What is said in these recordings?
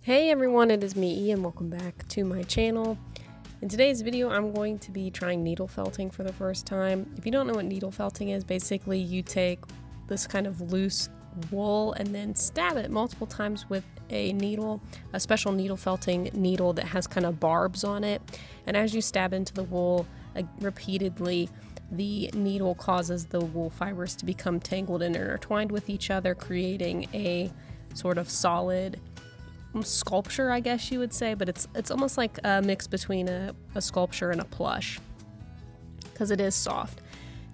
Hey everyone, it is me, and welcome back to my channel. In today's video, I'm going to be trying needle felting for the first time. If you don't know what needle felting is, basically you take this kind of loose wool and then stab it multiple times with a needle, a special needle felting needle that has kind of barbs on it. And as you stab into the wool repeatedly, the needle causes the wool fibers to become tangled and intertwined with each other, creating a sort of solid sculpture, I guess you would say, but it's almost like a mix between a sculpture and a plush because it is soft.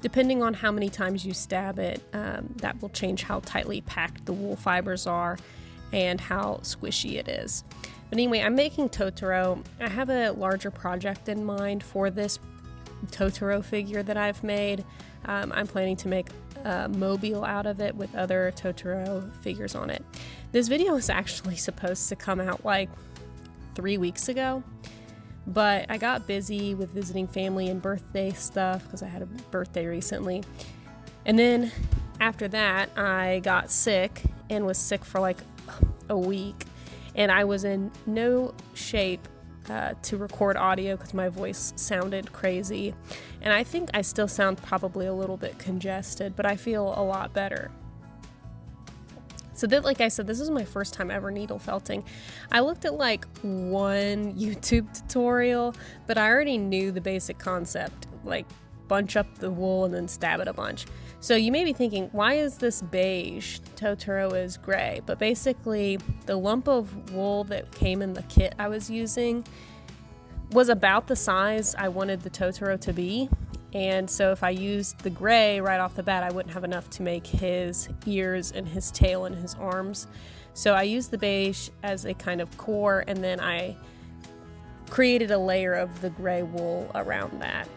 Depending on how many times you stab it, that will change how tightly packed the wool fibers are and how squishy it is. But anyway, I'm making Totoro. I have a larger project in mind for this Totoro figure that I've made. I'm planning to make a mobile out of it with other Totoro figures on it. This video was actually supposed to come out like 3 weeks ago, but I got busy with visiting family and birthday stuff because I had a birthday recently. And then after that, I got sick and was sick for like a week, and I was in no shape to record audio because my voice sounded crazy, and I think I still sound probably a little bit congested, but I feel a lot better. So that, like I said, this is my first time ever needle felting. I looked at like one YouTube tutorial, but I already knew the basic concept, like bunch up the wool and then stab it a bunch. So you may be thinking, why is this beige? Totoro is gray. But basically, the lump of wool that came in the kit I was using was about the size I wanted the Totoro to be. And so if I used the gray right off the bat, I wouldn't have enough to make his ears and his tail and his arms. So I used the beige as a kind of core, and then I created a layer of the gray wool around that.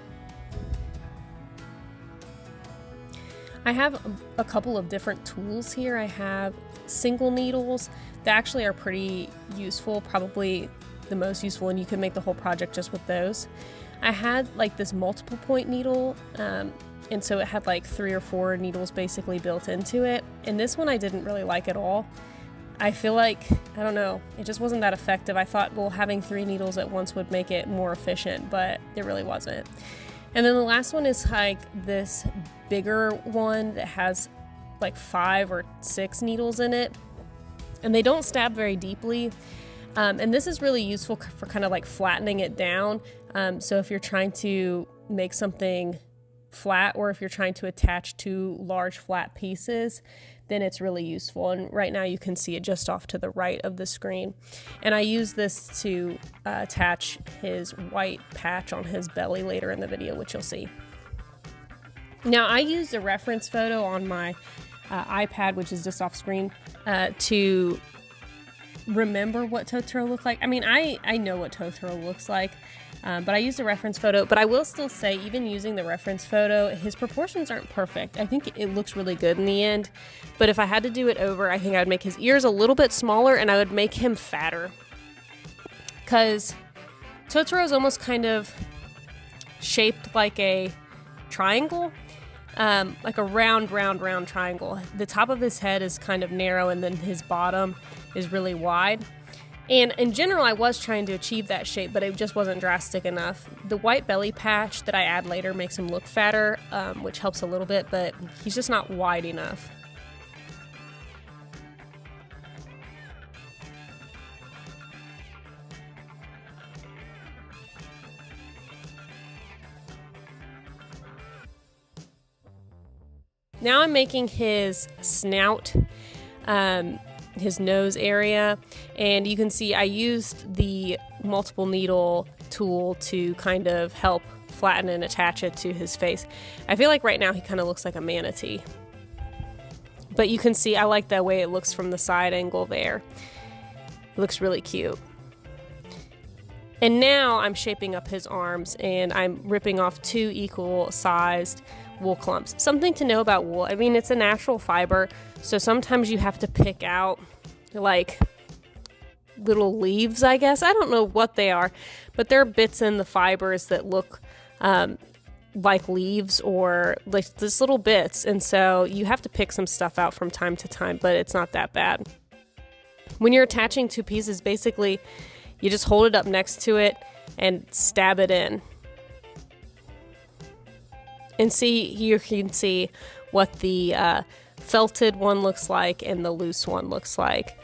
I have a couple of different tools here. I have single needles that actually are pretty useful, probably the most useful, and you can make the whole project just with those. I had like this multiple point needle, and so it had like 3 or 4 needles basically built into it. And this one I didn't really like at all. I feel like, I don't know, it just wasn't that effective. I thought, well, having 3 needles at once would make it more efficient, but it really wasn't. And then the last one is like this bigger one that has like 5 or 6 needles in it, and they don't stab very deeply. And this is really useful for kind of like flattening it down. So if you're trying to make something flat, or if you're trying to attach 2 large flat pieces, then it's really useful. And right now you can see it just off to the right of the screen. And I use this to attach his white patch on his belly later in the video, which you'll see. Now I used a reference photo on my iPad, which is just off screen, to remember what Totoro looked like. I mean, I know what Totoro looks like, but I used a reference photo. But I will still say, even using the reference photo, his proportions aren't perfect. I think it looks really good in the end, but if I had to do it over, I think I would make his ears a little bit smaller, and I would make him fatter, because Totoro is almost kind of shaped like a triangle, like a round triangle. The top of his head is kind of narrow, and then his bottom is really wide. And in general, I was trying to achieve that shape, but it just wasn't drastic enough. The white belly patch that I add later makes him look fatter, which helps a little bit, but he's just not wide enough. Now I'm making his snout, his nose area, and you can see I used the multiple needle tool to kind of help flatten and attach it to his face. I feel like right now he kind of looks like a manatee, but you can see I like the way it looks from the side angle there. It looks really cute. And now I'm shaping up his arms, and I'm ripping off 2 equal sized wool clumps. Something to know about wool, I mean, it's a natural fiber, so sometimes you have to pick out like little leaves, I guess. I don't know what they are, but there are bits in the fibers that look like leaves or like just little bits, and so you have to pick some stuff out from time to time, but it's not that bad. When you're attaching two pieces, basically you just hold it up next to it and stab it in. And see, here you can see what the felted one looks like and the loose one looks like.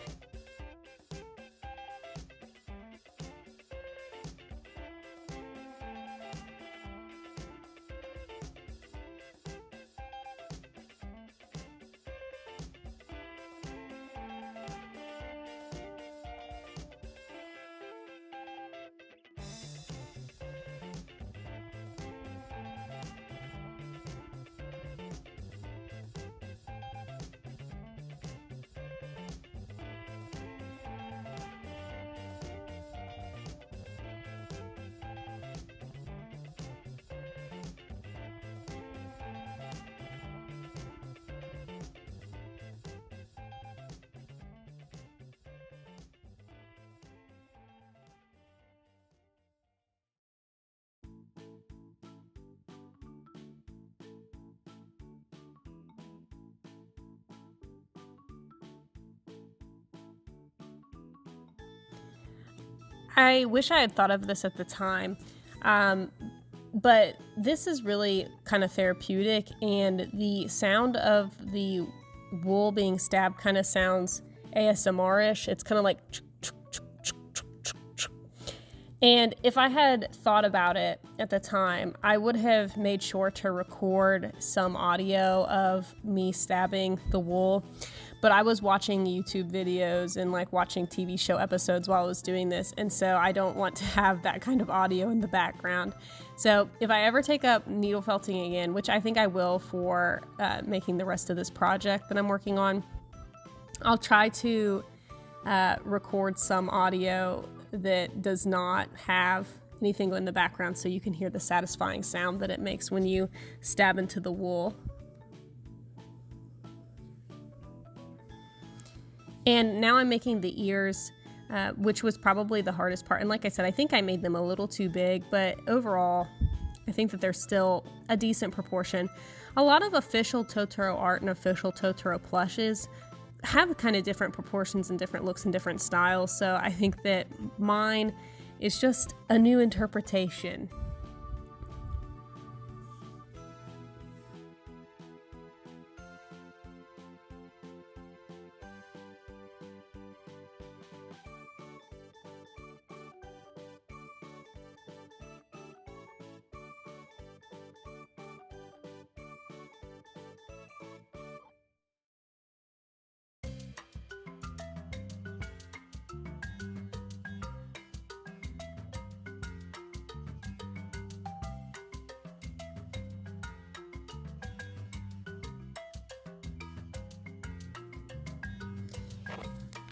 I wish I had thought of this at the time, but this is really kind of therapeutic, and the sound of the wool being stabbed kind of sounds ASMR-ish. It's kind of like and if I had thought about it at the time, I would have made sure to record some audio of me stabbing the wool. But I was watching YouTube videos and like watching TV show episodes while I was doing this, and so I don't want to have that kind of audio in the background. So if I ever take up needle felting again, which I think I will for making the rest of this project that I'm working on, I'll try to record some audio that does not have anything in the background so you can hear the satisfying sound that it makes when you stab into the wool. And now I'm making the ears, which was probably the hardest part. And like I said, I think I made them a little too big, but overall, I think that they're still a decent proportion. A lot of official Totoro art and official Totoro plushes have kind of different proportions and different looks and different styles. So I think that mine is just a new interpretation.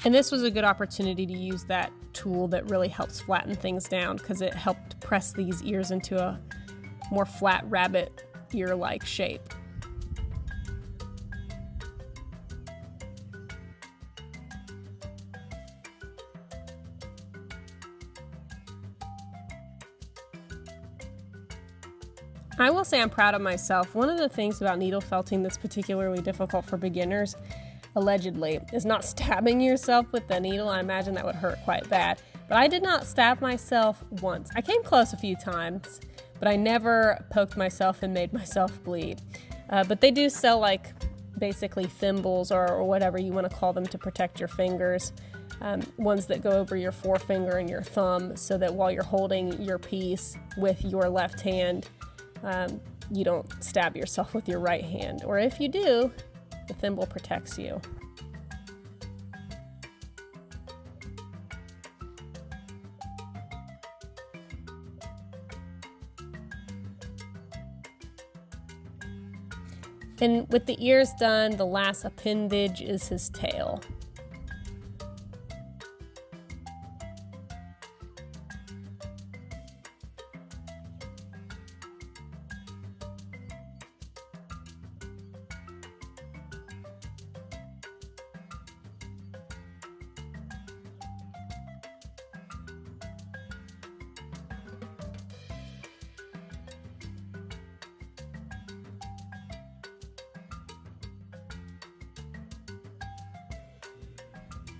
And this was a good opportunity to use that tool that really helps flatten things down, because it helped press these ears into a more flat rabbit ear-like shape. I will say I'm proud of myself. One of the things about needle felting that's particularly difficult for beginners, allegedly, is not stabbing yourself with the needle. I imagine that would hurt quite bad. But I did not stab myself once. I came close a few times, but I never poked myself and made myself bleed. But they do sell like basically thimbles or whatever you want to call them to protect your fingers. Ones that go over your forefinger and your thumb so that while you're holding your piece with your left hand, you don't stab yourself with your right hand. Or if you do, the thimble protects you. And with the ears done, the last appendage is his tail.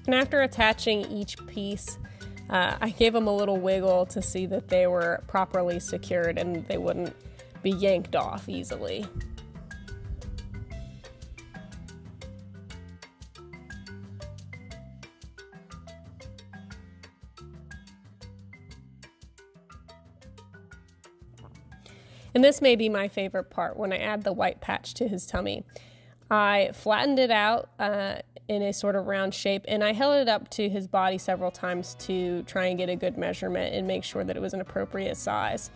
And after attaching each piece, I gave them a little wiggle to see that they were properly secured and they wouldn't be yanked off easily. And this may be my favorite part, when I add the white patch to his tummy. I flattened it out in a sort of round shape, and I held it up to his body several times to try and get a good measurement and make sure that it was an appropriate size.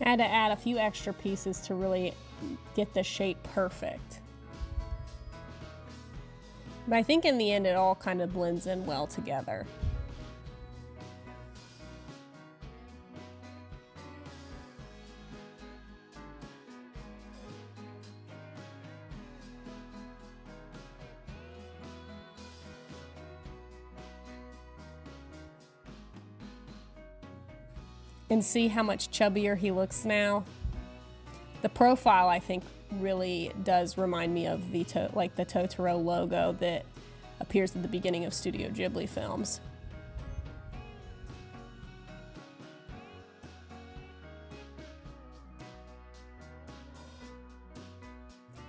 I had to add a few extra pieces to really get the shape perfect. But I think in the end it all kind of blends in well together. And see how much chubbier he looks now. The profile, I think, really does remind me of the Totoro logo that appears at the beginning of Studio Ghibli films.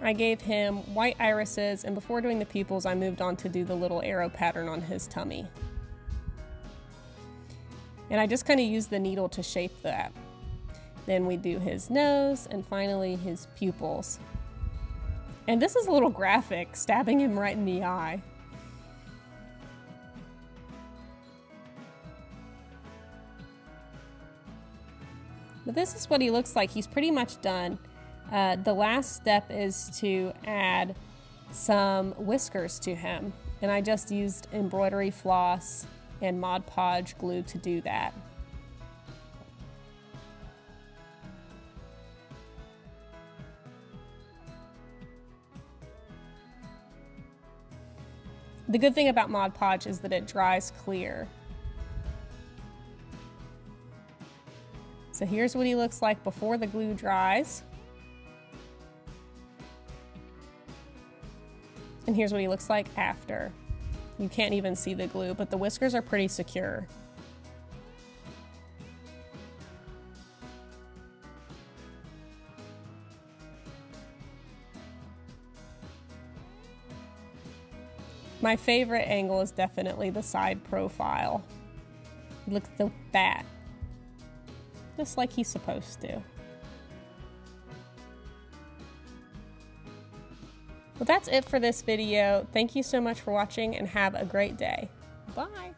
I gave him white irises, and before doing the pupils, I moved on to do the little arrow pattern on his tummy. And I just kind of used the needle to shape that. Then we do his nose and finally his pupils. And this is a little graphic, stabbing him right in the eye. But this is what he looks like. He's pretty much done. The last step is to add some whiskers to him. And I just used embroidery floss and Mod Podge glue to do that. The good thing about Mod Podge is that it dries clear. So here's what he looks like before the glue dries. And here's what he looks like after. You can't even see the glue, but the whiskers are pretty secure. My favorite angle is definitely the side profile. He looks like that, just like he's supposed to. Well, that's it for this video. Thank you so much for watching and have a great day. Bye.